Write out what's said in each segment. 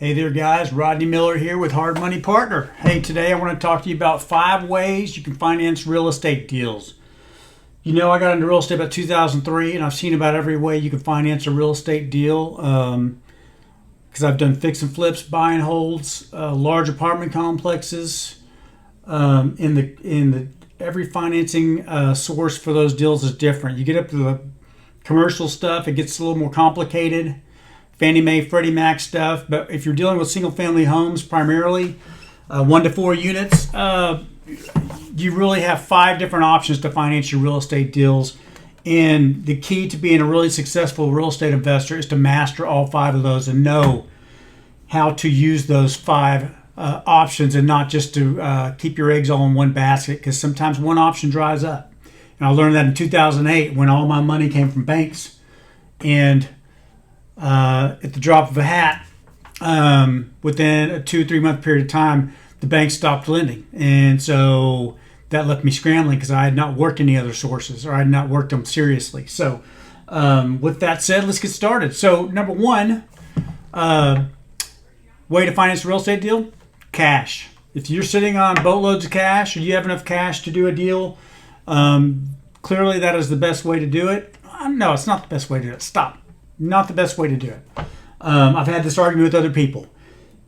Hey there guys, Rodney Miller here with Hard Money Partner. Hey, today I want to talk to you about 5 ways you can finance real estate deals. You know, I got into real estate about 2003 and I've seen about every way you can finance a real estate deal because I've done fix and flips, buy and holds, large apartment complexes. Every financing source for those deals is different. You get up to the commercial stuff, it gets a little more complicated. Fannie Mae, Freddie Mac stuff. But if you're dealing with single family homes primarily, 1 to 4 units, you really have 5 different options to finance your real estate deals. And the key to being a really successful real estate investor is to master all 5 of those and know how to use those 5 options, and not just to keep your eggs all in one basket, because sometimes one option dries up. And I learned that in 2008 when all my money came from banks. And at the drop of a hat, within a 2-3 month period of time, the bank stopped lending. And so that left me scrambling because I had not worked any other sources, or I had not worked them seriously. So with that said, let's get started. So number 1 way to finance a real estate deal: cash. If you're sitting on boatloads of cash, or you have enough cash to do a deal, clearly that is the best way to do it. No, it's not the best way to do it. Stop. Not the best way to do it. I've had this argument with other people.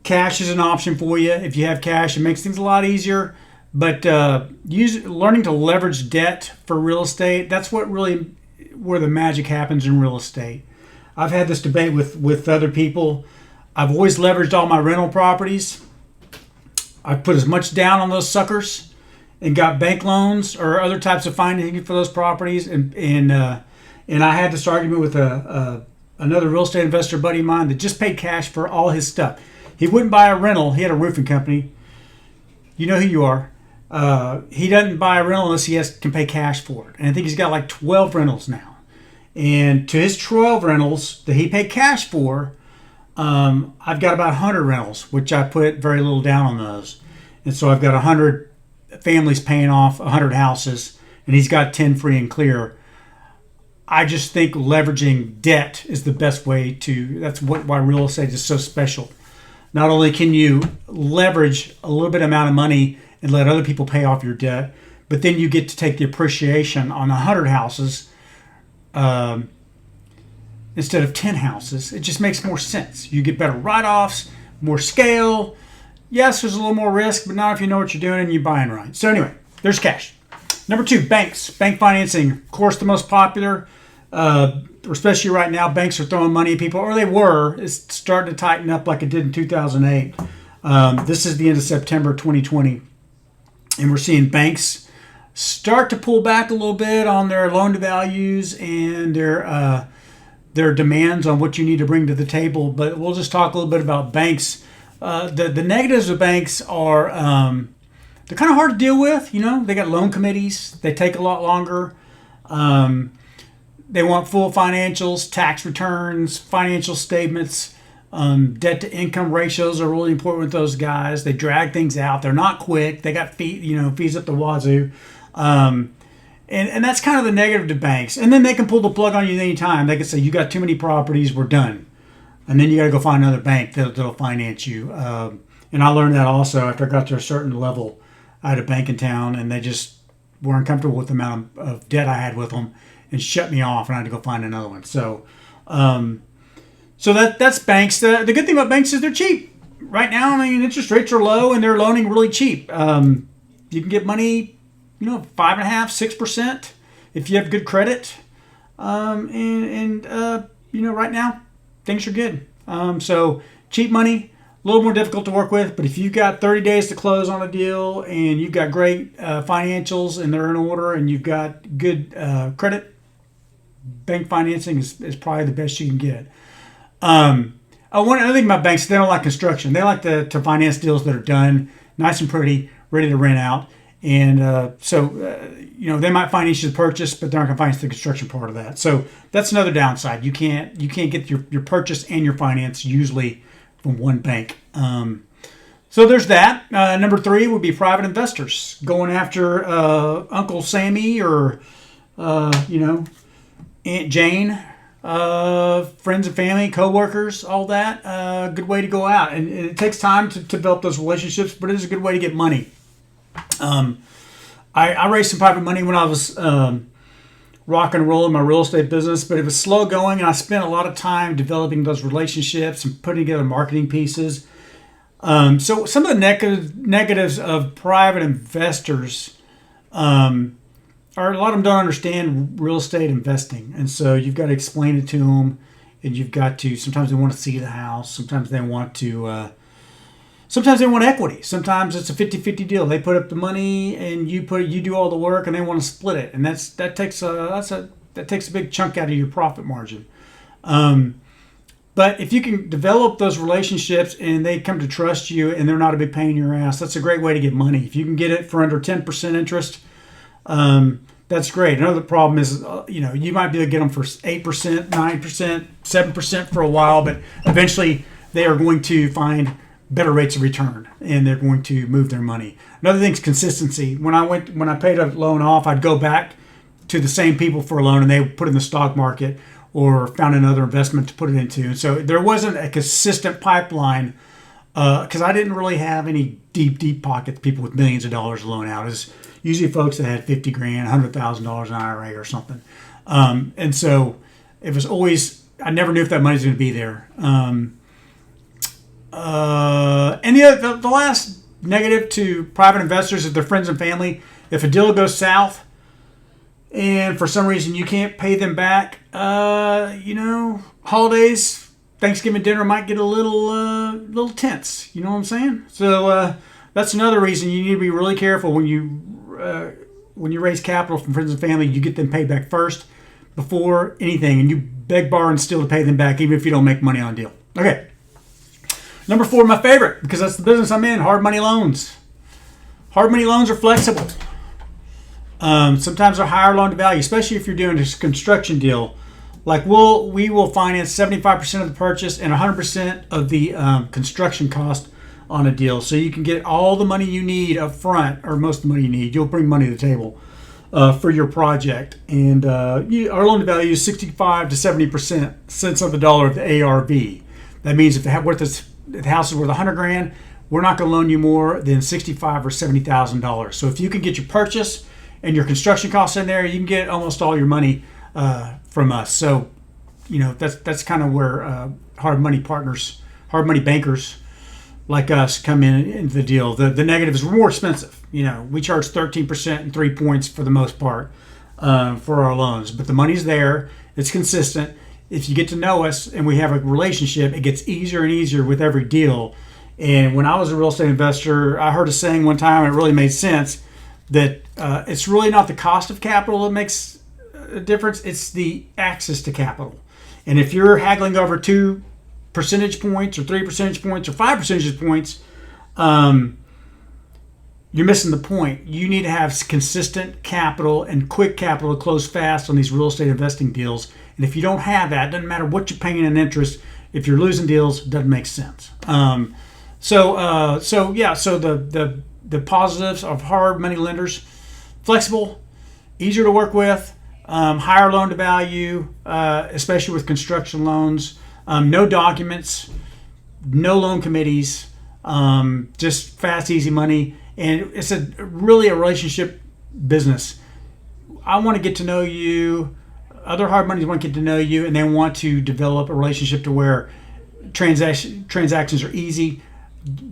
Cash is an option for you. If you have cash, it makes things a lot easier. But learning to leverage debt for real estate, that's where the magic happens in real estate. I've had this debate with other people. I've always leveraged all my rental properties. I've put as much down on those suckers and got bank loans or other types of financing for those properties. And I had this argument with another real estate investor buddy of mine that just paid cash for all his stuff. He wouldn't buy a rental. He had a roofing company. You know who you are. He doesn't buy a rental unless he can pay cash for it. And I think he's got like 12 rentals now. And to his 12 rentals that he paid cash for, I've got about 100 rentals, which I put very little down on those. And so I've got 100 families paying off 100 houses, and he's got 10 free and clear. I just think leveraging debt is the best way to. That's why real estate is so special. Not only can you leverage a little bit amount of money and let other people pay off your debt, but then you get to take the appreciation on 100 houses instead of 10 houses. It just makes more sense. You get better write-offs, more scale. Yes, there's a little more risk, but not if you know what you're doing and you're buying right. So anyway, there's cash. Number 2, banks. Bank financing, of course, the most popular. Especially right now, banks are throwing money at people, or they were. It's starting to tighten up like it did in 2008. This is the end of September 2020, and we're seeing banks start to pull back a little bit on their loan to values and their demands on what you need to bring to the table. But we'll just talk a little bit about banks. The negatives of banks are they're kind of hard to deal with. You know, they got loan committees. They take a lot longer. They want full financials, tax returns, financial statements. Debt to income ratios are really important with those guys. They drag things out. They're not quick. They got fees up the wazoo. And that's kind of the negative to banks. And then they can pull the plug on you anytime. They can say, you got too many properties, we're done. And then you got to go find another bank that'll finance you. And I learned that also after I got to a certain level. I had a bank in town, and they just weren't comfortable with the amount of debt I had with them and shut me off, and I had to go find another one. So that's banks. The good thing about banks is they're cheap. Right now, I mean, interest rates are low, and they're loaning really cheap. You can get money, 5.5%, 6% if you have good credit. Right now, things are good. So cheap money, a little more difficult to work with, but if you've got 30 days to close on a deal and you've got great financials and they're in order and you've got good credit, bank financing is probably the best you can get. One other thing about banks, they don't like construction. They like to finance deals that are done nice and pretty, ready to rent out. And they might finance the purchase, but they're not going to finance the construction part of that. So that's another downside. You can't get your purchase and your finance usually from one bank. So there's that. Number 3 would be private investors going after Uncle Sammy or Aunt Jane friends and family, coworkers, all that. Good way to go out. And it takes time to develop those relationships, but it is a good way to get money. I raised some private money when I was rock and roll in my real estate business, but it was slow going, and I spent a lot of time developing those relationships and putting together marketing pieces. So some of the negatives of private investors are a lot of them don't understand real estate investing, and so you've got to explain it to them, and you've got to. Sometimes they want to see the house. Sometimes they want to. Sometimes they want equity. Sometimes it's a 50-50 deal. They put up the money and you do all the work, and they want to split it. And that takes a big chunk out of your profit margin. But if you can develop those relationships and they come to trust you and they're not a big pain in your ass, that's a great way to get money. If you can get it for under 10% interest, that's great. Another problem is, you might be able to get them for 8%, 9%, 7% for a while, but eventually they are going to find better rates of return, and they're going to move their money. Another thing is consistency. When I paid a loan off, I'd go back to the same people for a loan, and they would put it in the stock market or found another investment to put it into. And so there wasn't a consistent pipeline because I didn't really have any deep pockets, people with millions of dollars to loan out. It was usually folks that had 50 grand, $100,000 in IRA or something. And so it was always, I never knew if that money was going to be there. And the last negative to private investors is their friends and family. If a deal goes south and for some reason you can't pay them back, holidays, Thanksgiving dinner might get a little tense. You know what I'm saying? So that's another reason you need to be really careful when you raise capital from friends and family. You get them paid back first before anything, and you beg, borrow, and steal to pay them back, even if you don't make money on a deal. Okay. Number 4, my favorite, because that's the business I'm in, hard money loans. Hard money loans are flexible. Sometimes they're higher loan to value, especially if you're doing a construction deal. Like we will finance 75% of the purchase and 100% of the construction cost on a deal. So you can get all the money you need up front, or most of the money you need. You'll bring money to the table for your project. And our loan to value is 65 to 70% cents on the dollar of the ARV. That means if the house is worth $100,000, we're not going to loan you more than $65,000 or $70,000. So if you can get your purchase and your construction costs in there, you can get almost all your money from us. So, that's kind of where hard money bankers like us come into the deal. The negative is we're more expensive. We charge 13% and 3 points for the most part for our loans, but the money's there. It's consistent. If you get to know us and we have a relationship, it gets easier and easier with every deal. And when I was a real estate investor, I heard a saying one time, and it really made sense, that it's really not the cost of capital that makes a difference, it's the access to capital. And if you're haggling over 2 percentage points or 3 percentage points or 5 percentage points, you're missing the point. You need to have consistent capital and quick capital to close fast on these real estate investing deals. And if you don't have that, it doesn't matter what you're paying in interest. If you're losing deals, it doesn't make sense. So the positives of hard money lenders: flexible, easier to work with, higher loan to value, especially with construction loans, no documents, no loan committees, just fast, easy money. And it's really a relationship business. I want to get to know you. Other hard monies want to get to know you, and they want to develop a relationship to where transactions are easy.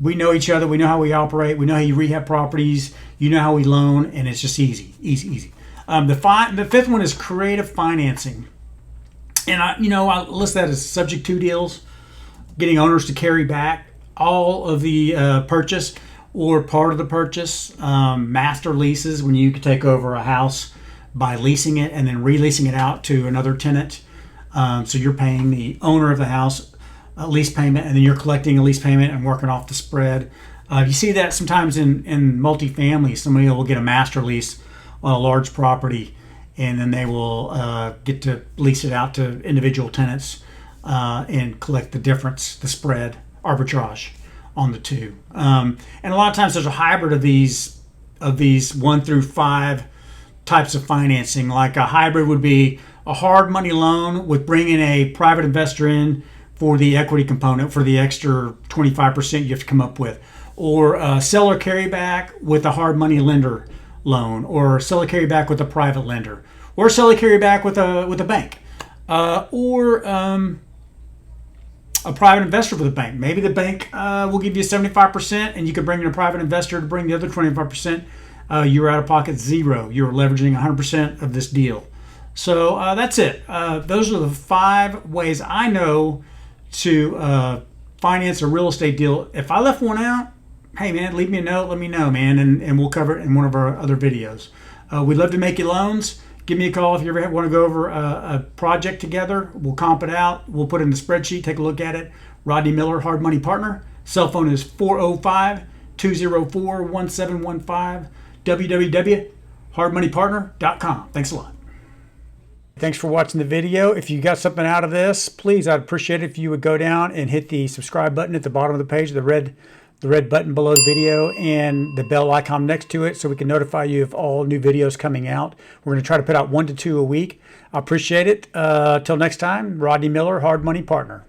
We know each other. We know how we operate. We know how you rehab properties. You know how we loan, and it's just easy. The fifth one is creative financing, and I list that as subject to deals, getting owners to carry back all of the purchase or part of the purchase. Master leases, when you could take over a house by leasing it and then releasing it out to another tenant. So you're paying the owner of the house a lease payment, and then you're collecting a lease payment and working off the spread. You see that sometimes in multifamily. Somebody will get a master lease on a large property, and then they will get to lease it out to individual tenants and collect the difference, the spread, arbitrage on the two. And a lot of times there's a hybrid of these 1 through 5 types of financing. Like a hybrid would be a hard money loan with bringing a private investor in for the equity component for the extra 25% you have to come up with, or seller carryback with a hard money lender loan, or seller carryback with a private lender, or seller carryback with a bank, or a private investor for the bank. Maybe the bank will give you 75% and you can bring in a private investor to bring the other 25%. You're out of pocket zero. You're leveraging 100% of this deal. So that's it. Those are the 5 ways I know to finance a real estate deal. If I left one out, hey man, leave me a note, let me know, man, and we'll cover it in one of our other videos. We'd love to make you loans. Give me a call if you ever want to go over a project together. We'll comp it out. We'll put it in the spreadsheet. Take a look at it. Rodney Miller, Hard Money Partner. Cell phone is 405-204-1715. www.hardmoneypartner.com. Thanks a lot. Thanks for watching the video. If you got something out of this, please, I'd appreciate it if you would go down and hit the subscribe button at the bottom of the page, the red button below the video, and the bell icon next to it so we can notify you of all new videos coming out. We're going to try to put out 1 to 2 a week. I appreciate it. Till next time, Rodney Miller, Hard Money Partner.